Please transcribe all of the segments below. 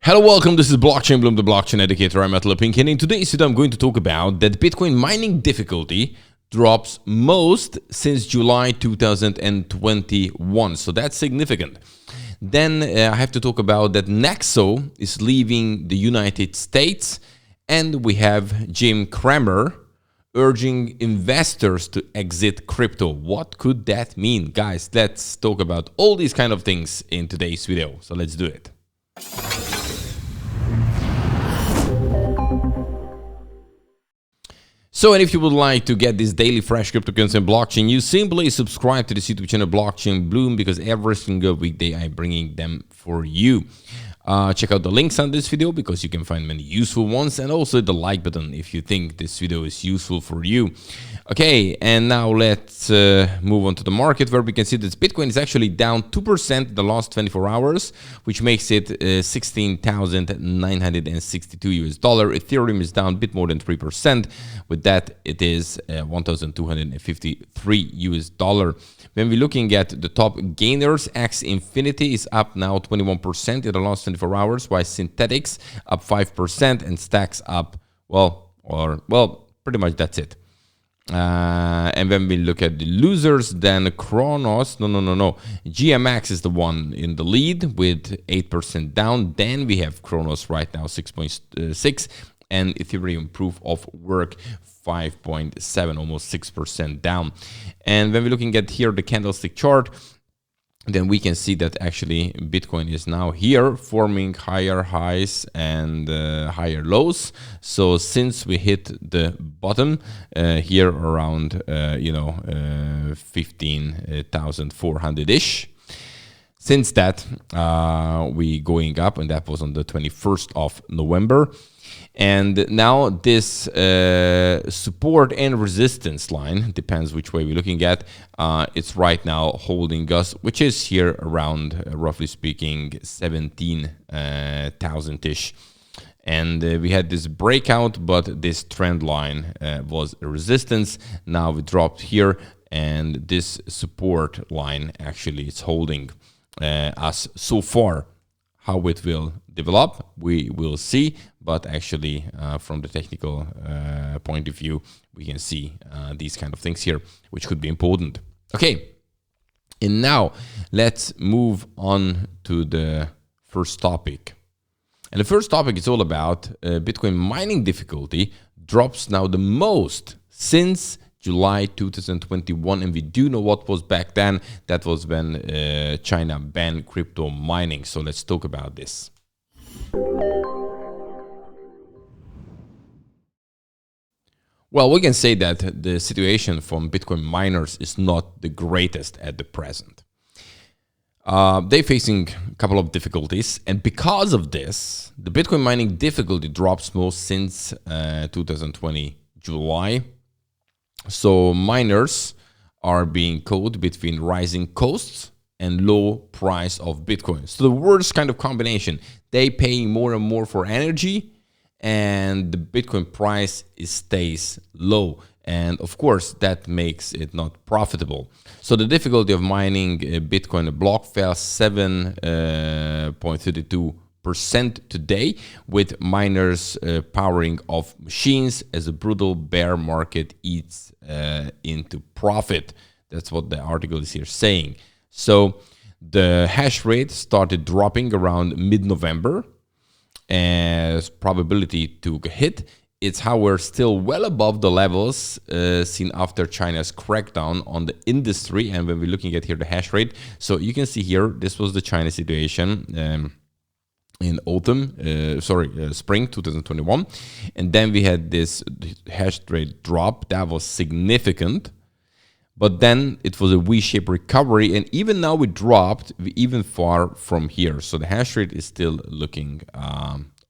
Hello, welcome. This is Blockchain Bloom, the blockchain educator. I'm Atla Pink, and in today's video, I'm going to talk about that Bitcoin mining difficulty drops most since July 2021. So that's significant. Then I have to talk about that Nexo is leaving the United States, and we have Jim Cramer urging investors to exit crypto. What could that mean? Guys, let's talk about all these kind of things in today's video. So let's do it. So, and if you would like to get this daily fresh cryptocurrency and blockchain, you simply subscribe to this YouTube channel, Blockchain Bloom, because every single weekday I'm bringing them for you. Check out the links on this video because you can find many useful ones, and also the like button if you think this video is useful for you. Okay, and now let's move on to the market, where we can see that Bitcoin is actually down 2% in the last 24 hours, which makes it $16,962 Ethereum is down a bit more than 3%. With that, it is $1,253. When we're looking at the top gainers, X Infinity is up now 21% in the last 24 hours, while Synthetics up 5% and Stacks up, well, pretty much that's it. And when we look at the losers, then Kronos, GMX is the one in the lead with 8% down. Then we have Kronos right now 6.6 and Ethereum Proof of Work 5.7, almost 6% down. And when we're looking at here the candlestick chart, then we can see that actually Bitcoin is now here forming higher highs and higher lows. So since we hit the bottom here around 15,400-ish, since that we going up, and that was on the 21st of November. And now this support and resistance line, depends which way we're looking at, it's right now holding us, which is here around, roughly speaking, 17,000-ish. And we had this breakout, but this trend line was a resistance. Now we dropped here, and this support line actually is holding us so far. How it will develop, we will see. But actually, from the technical point of view, we can see these kind of things here, which could be important. Okay, and now let's move on to the first topic. And the first topic is all about Bitcoin mining difficulty drops now the most since July 2021, and we do know what was back then. That was when China banned crypto mining. So let's talk about this. Well, we can say that the situation from Bitcoin miners is not the greatest at the present. They're facing a couple of difficulties, and because of this, the Bitcoin mining difficulty drops most since 2020 July. So miners are being caught between rising costs and low price of Bitcoin. So the worst kind of combination. They pay more and more for energy, and the Bitcoin price stays low. And of course, that makes it not profitable. So the difficulty of mining Bitcoin, a block fell 7.32% today, with miners powering off machines as a brutal bear market eats into profit. That's what the article is here saying. So the hash rate started dropping around mid-November as probability to hit. It's however still well above the levels seen after China's crackdown on the industry. And when we're looking at here the hash rate, so you can see here, this was the China situation in spring 2021. And then we had this hash rate drop that was significant. But then it was a V-shaped recovery, and even now we dropped even far from here. So the hash rate is still looking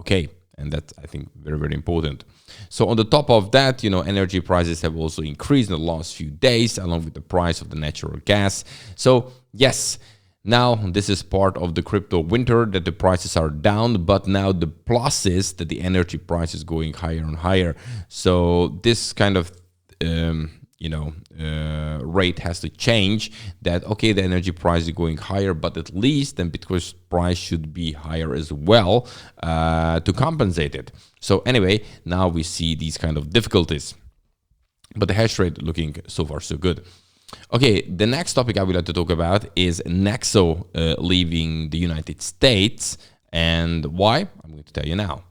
okay, and that's, I think, very, very important. So on the top of that, energy prices have also increased in the last few days, along with the price of the natural gas. So yes, now this is part of the crypto winter, that the prices are down, but now the plus is that the energy price is going higher and higher. So this kind of rate has to change, that okay, the energy price is going higher, but at least then Bitcoin's price should be higher as well to compensate it. So anyway, now we see these kind of difficulties, but the hash rate looking so far so good. Okay, the next topic I would like to talk about is Nexo leaving the United States, and why? I'm going to tell you now.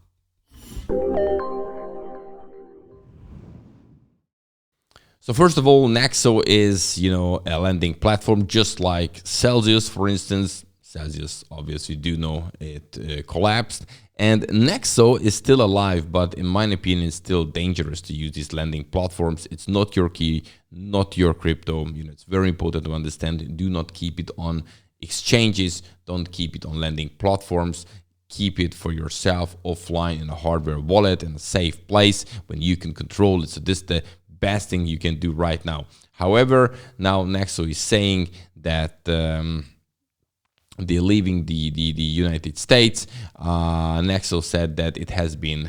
So first of all, Nexo is, a lending platform just like Celsius, for instance. Celsius, obviously, you do know it collapsed. And Nexo is still alive, but in my opinion, it's still dangerous to use these lending platforms. It's not your key, not your crypto. It's very important to understand. Do not keep it on exchanges. Don't keep it on lending platforms. Keep it for yourself offline in a hardware wallet in a safe place when you can control it. So this is the best thing you can do right now. However, now Nexo is saying that they're leaving the United States. Nexo said that it has been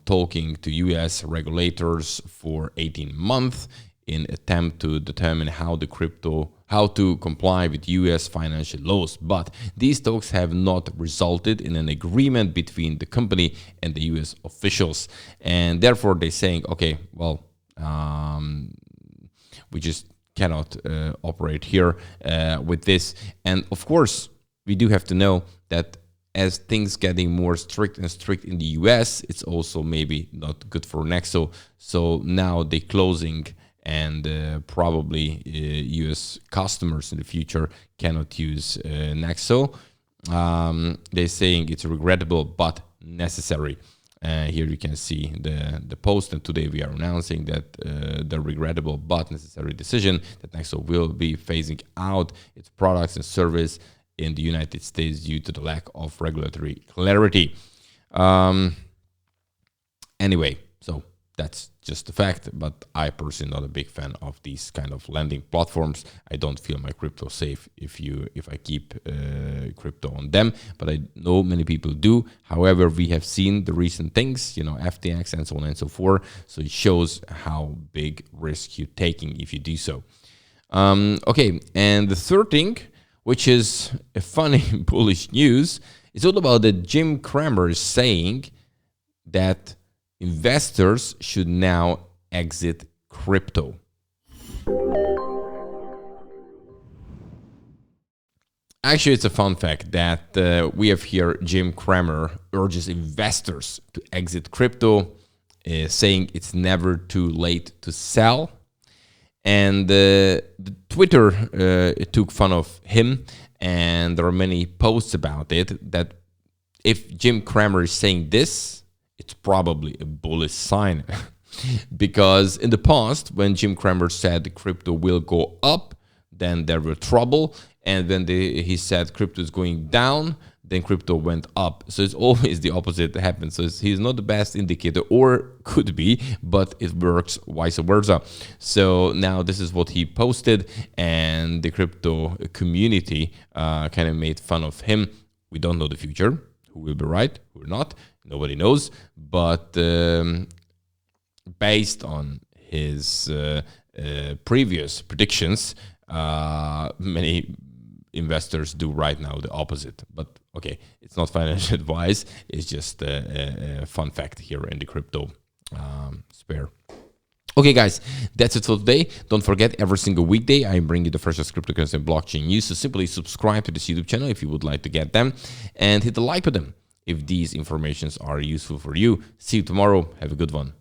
talking to US regulators for 18 months in attempt to determine how to comply with US financial laws. But these talks have not resulted in an agreement between the company and the US officials. And therefore they're saying, okay, well, we just cannot operate here with this. And of course, we do have to know that as things getting more strict and strict in the US, it's also maybe not good for Nexo. So now they're closing, and probably US customers in the future cannot use Nexo. They're saying it's regrettable but necessary. Here you can see the post, and today we are announcing that the regrettable but necessary decision that Nexo will be phasing out its products and service in the United States due to the lack of regulatory clarity. Anyway, so that's just a fact, but I personally not a big fan of these kind of lending platforms. I don't feel my crypto safe if I keep crypto on them, but I know many people do. However, we have seen the recent things, FTX and so on and so forth. So it shows how big risk you're taking if you do so. Okay, and the third thing, which is a funny bullish news, is all about that Jim Cramer is saying that investors should now exit crypto. Actually, it's a fun fact that we have here Jim Cramer urges investors to exit crypto, saying it's never too late to sell. And the Twitter took fun of him, and there are many posts about it, that if Jim Cramer is saying this, it's probably a bullish sign. Because in the past, when Jim Cramer said crypto will go up, then there were trouble. And when he said crypto is going down, then crypto went up. So it's always the opposite that happens. So he's not the best indicator, or could be, but it works vice versa. So now this is what he posted, and the crypto community kind of made fun of him. We don't know the future, who will be right, who will not. Nobody knows, but based on his previous predictions, many investors do right now the opposite. But okay, it's not financial advice. It's just a fun fact here in the crypto sphere. Okay, guys, that's it for today. Don't forget, every single weekday, I bring you the freshest cryptocurrency and blockchain news. So simply subscribe to this YouTube channel if you would like to get them, and hit the like button if these informations are useful for you. See you tomorrow. Have a good one.